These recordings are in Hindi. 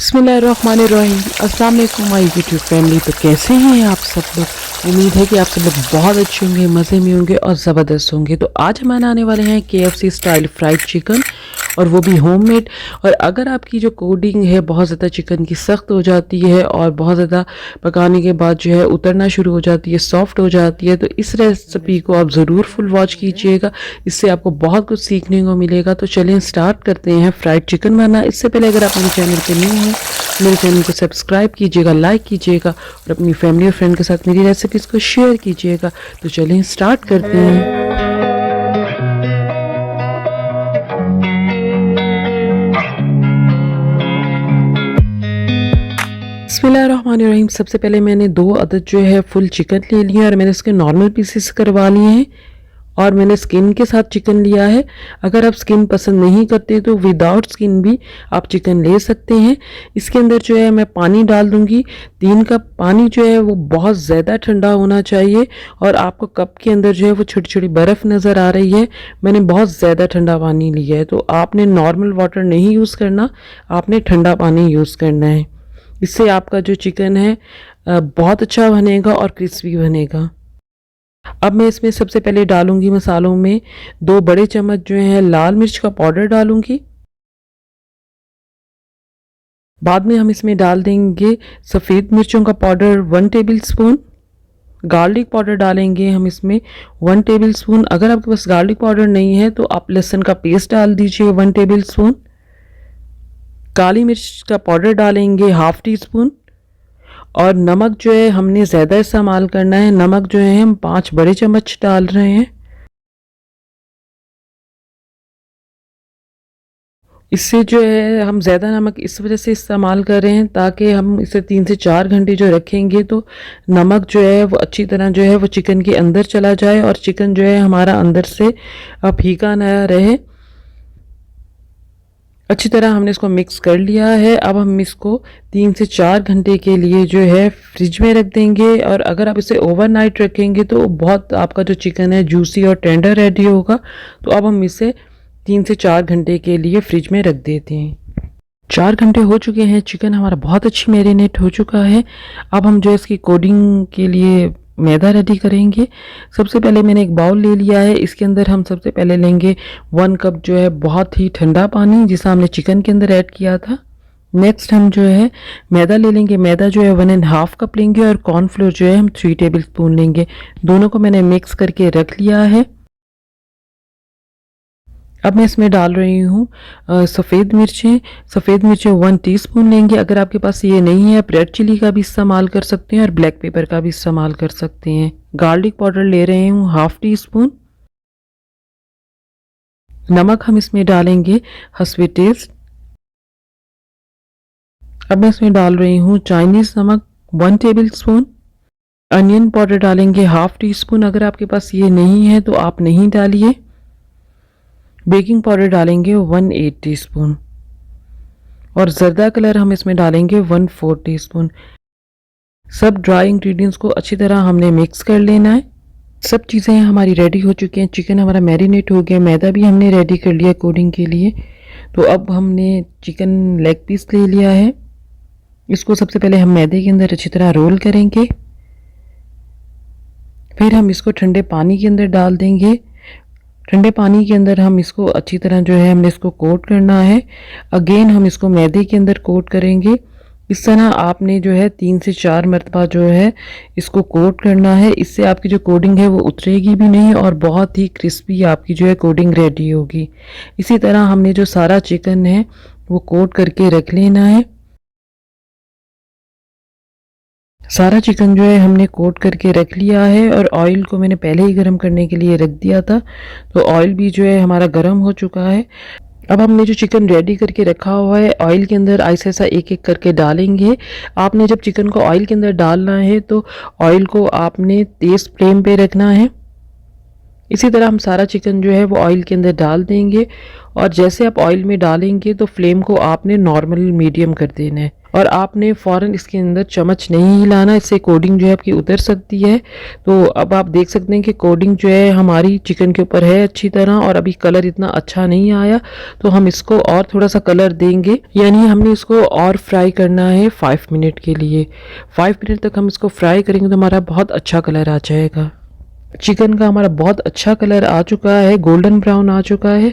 बिस्मिल्लाहिर्रहमानिर्रहीम। अस्सलाम वालेकुम माय यूट्यूब फैमिली। तो कैसे हैं आप सब लोग। उम्मीद है कि आप सब लोग बहुत अच्छे होंगे, मज़े में होंगे और ज़बरदस्त होंगे। तो आज हम बनाने वाले हैं KFC स्टाइल फ्राइड चिकन, और वो भी होममेड। और अगर आपकी जो कोडिंग है बहुत ज़्यादा चिकन की सख्त हो जाती है और बहुत ज़्यादा पकाने के बाद जो है उतरना शुरू हो जाती है, सॉफ्ट हो जाती है, तो इस रेसिपी को आप ज़रूर फुल वॉच कीजिएगा। इससे आपको बहुत कुछ सीखने को मिलेगा। तो चलिए स्टार्ट करते हैं फ्राइड चिकन बनाना। इससे पहले अगर आप मेरे चैनल पर न्यू हैं, मेरे चैनल को सब्सक्राइब कीजिएगा, लाइक कीजिएगा और अपनी फैमिली और फ्रेंड के साथ मेरी रेसिपीज़ को शेयर कीजिएगा। तो चलिए स्टार्ट करते हैं। बिस्मिल्लाहिर्रहमानिर्रहीम। सबसे पहले मैंने 2 अदद जो है फुल चिकन ले लिए और मैंने इसके नॉर्मल पीसेस करवा लिए हैं, और मैंने स्किन के साथ चिकन लिया है। अगर आप स्किन पसंद नहीं करते तो विदाउट स्किन भी आप चिकन ले सकते हैं। इसके अंदर जो है मैं पानी डाल दूंगी। 3 कप पानी जो है वो बहुत ज़्यादा ठंडा होना चाहिए, और आपको कप के अंदर जो है वो छोटी छोटी बर्फ़ नज़र आ रही है। मैंने बहुत ज़्यादा ठंडा पानी लिया है, तो आपने नॉर्मल वाटर नहीं यूज़ करना, आपने ठंडा पानी यूज़ करना है। इससे आपका जो चिकन है बहुत अच्छा बनेगा और क्रिस्पी बनेगा। अब मैं इसमें सबसे पहले डालूंगी मसालों में 2 बड़े चम्मच जो है लाल मिर्च का पाउडर डालूंगी। बाद में हम इसमें डाल देंगे सफ़ेद मिर्चों का powder 1 table spoon. Garlic powder डालेंगे हम इसमें 1 टेबल स्पून। अगर आपके पास गार्लिक पाउडर नहीं है तो आप लहसुन का पेस्ट डाल दीजिए 1 टेबल स्पून। काली मिर्च का पाउडर डालेंगे 1/2 टी स्पून। और नमक जो है हमने ज़्यादा इस्तेमाल करना है। नमक जो है हम 5 बड़े चम्मच डाल रहे हैं। इससे जो है हम ज़्यादा नमक इस वजह से इस्तेमाल कर रहे हैं ताकि हम इसे 3 से 4 घंटे जो रखेंगे तो नमक जो है वो अच्छी तरह जो है वो चिकन के अंदर चला जाए और चिकन जो है हमारा अंदर से फीका ना रहे। अच्छी तरह हमने इसको मिक्स कर लिया है। अब हम इसको 3 से 4 घंटे के लिए जो है फ्रिज में रख देंगे, और अगर आप इसे ओवरनाइट रखेंगे तो बहुत आपका जो चिकन है जूसी और टेंडर रेडी होगा। तो अब हम इसे 3 से 4 घंटे के लिए फ्रिज में रख देते हैं। 4 घंटे हो चुके हैं, चिकन हमारा बहुत अच्छी मैरिनेट हो चुका है। अब हम जो इसकी कोडिंग के लिए मैदा रेडी करेंगे। सबसे पहले मैंने एक बाउल ले लिया है। इसके अंदर हम सबसे पहले लेंगे 1 कप जो है बहुत ही ठंडा पानी, जिसे हमने चिकन के अंदर ऐड किया था। नेक्स्ट हम जो है मैदा ले लेंगे। मैदा जो है 1.5 कप लेंगे, और कॉर्नफ्लोर जो है हम 3 टेबल स्पून लेंगे। दोनों को मैंने मिक्स करके रख लिया है। अब मैं इसमें डाल रही हूँ सफ़ेद मिर्चें। सफ़ेद मिर्चें 1 टीस्पून लेंगे। अगर आपके पास ये नहीं है, आप रेड चिली का भी इस्तेमाल कर सकते हैं और ब्लैक पेपर का भी इस्तेमाल कर सकते हैं। गार्लिक पाउडर ले रहे हूँ 1/2 टीस्पून। नमक हम इसमें डालेंगे हस्बे टेस्ट। अब मैं इसमें डाल रही हूँ चाइनीज़ नमक 1 टेबल स्पून। अनियन पाउडर डालेंगे 1/2 टीस्पून। अगर आपके पास ये नहीं है तो आप नहीं डालिए। बेकिंग पाउडर डालेंगे 1/8 टीस्पून, और ज़र्दा कलर हम इसमें डालेंगे 1/4 टीस्पून। सब ड्राई इंग्रेडिएंट्स को अच्छी तरह हमने मिक्स कर लेना है। सब चीज़ें हमारी रेडी हो चुकी हैं। चिकन हमारा मैरिनेट हो गया, मैदा भी हमने रेडी कर लिया कोडिंग के लिए। तो अब हमने चिकन लेग पीस ले लिया है। इसको सबसे पहले हम मैदे के अंदर अच्छी तरह रोल करेंगे। फिर हम इसको ठंडे पानी के अंदर डाल देंगे। ठंडे पानी के अंदर हम इसको अच्छी तरह जो है हमने इसको कोट करना है। अगेन हम इसको मैदे के अंदर कोट करेंगे। इस तरह आपने जो है 3 से 4 मरतबा जो है इसको कोट करना है। इससे आपकी जो कोडिंग है वो उतरेगी भी नहीं और बहुत ही क्रिस्पी आपकी जो है कोडिंग रेडी होगी। इसी तरह हमने जो सारा चिकन है वो कोट करके रख लेना है। सारा चिकन जो है हमने कोट करके रख लिया है, और ऑयल को मैंने पहले ही गर्म करने के लिए रख दिया था, तो ऑयल भी जो है हमारा गर्म हो चुका है। अब हमने जो चिकन रेडी करके रखा हुआ है ऑयल के अंदर ऐसा ऐसा एक एक करके डालेंगे। आपने जब चिकन को ऑयल के अंदर डालना है तो ऑयल को आपने तेज़ फ्लेम पे रखना है। इसी तरह हम सारा चिकन जो है वो ऑयल के अंदर डाल देंगे और जैसे आप ऑयल में डालेंगे तो फ्लेम को आपने नॉर्मल मीडियम कर देना है और आपने फ़ौरन इसके अंदर चम्मच नहीं हिलाना, इससे कोटिंग जो है आपकी उतर सकती है। तो अब आप देख सकते हैं कि कोटिंग जो है हमारी चिकन के ऊपर है अच्छी तरह और अभी कलर इतना अच्छा नहीं आया, तो हम इसको और थोड़ा सा कलर देंगे, यानी हमने इसको और फ्राई करना है 5 मिनट के लिए। 5 मिनट तक हम इसको फ्राई करेंगे तो हमारा बहुत अच्छा कलर आ जाएगा। चिकन का हमारा बहुत अच्छा कलर आ चुका है, गोल्डन ब्राउन आ चुका है,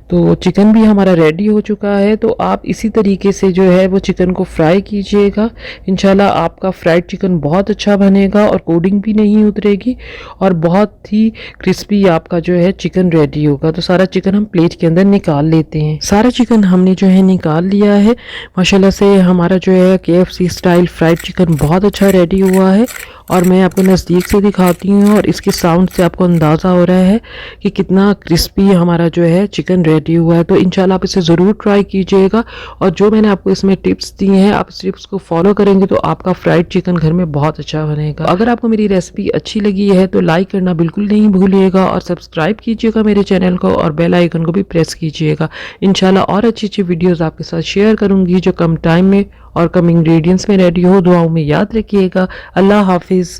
तो चिकन भी हमारा रेडी हो चुका है। तो आप इसी तरीके से जो है वो चिकन को फ्राई कीजिएगा, इंशाल्लाह आपका फ्राइड चिकन बहुत अच्छा बनेगा और कोटिंग भी नहीं उतरेगी और बहुत ही क्रिस्पी आपका जो है चिकन रेडी होगा। तो सारा चिकन हम प्लेट के अंदर निकाल लेते हैं। सारा चिकन हमने जो है निकाल लिया है, माशाल्लाह से हमारा जो है KFC स्टाइल फ्राइड चिकन बहुत अच्छा रेडी हुआ है और मैं आपको नज़दीक से दिखाती हूँ और इसके साउंड से आपको अंदाज़ा हो रहा है कि कितना क्रिस्पी हमारा जो है चिकन रेडी हुआ है। तो इंशाल्लाह आप इसे ज़रूर ट्राई कीजिएगा और जो मैंने आपको इसमें टिप्स दी हैं आप इस टिप्स को फॉलो करेंगे तो आपका फ्राइड चिकन घर में बहुत अच्छा बनेगा। अगर आपको मेरी रेसिपी अच्छी लगी है तो लाइक करना बिल्कुल नहीं भूलिएगा और सब्सक्राइब कीजिएगा मेरे चैनल को और बेल आइकन को भी प्रेस कीजिएगा। इंशाल्लाह और अच्छी अच्छी वीडियोज़ आपके साथ शेयर करूँगी जो कम टाइम में और कम इंग्रेडिएंट्स में रेडी हो। दुआओं में याद रखिएगा। अल्लाह हाफिज़।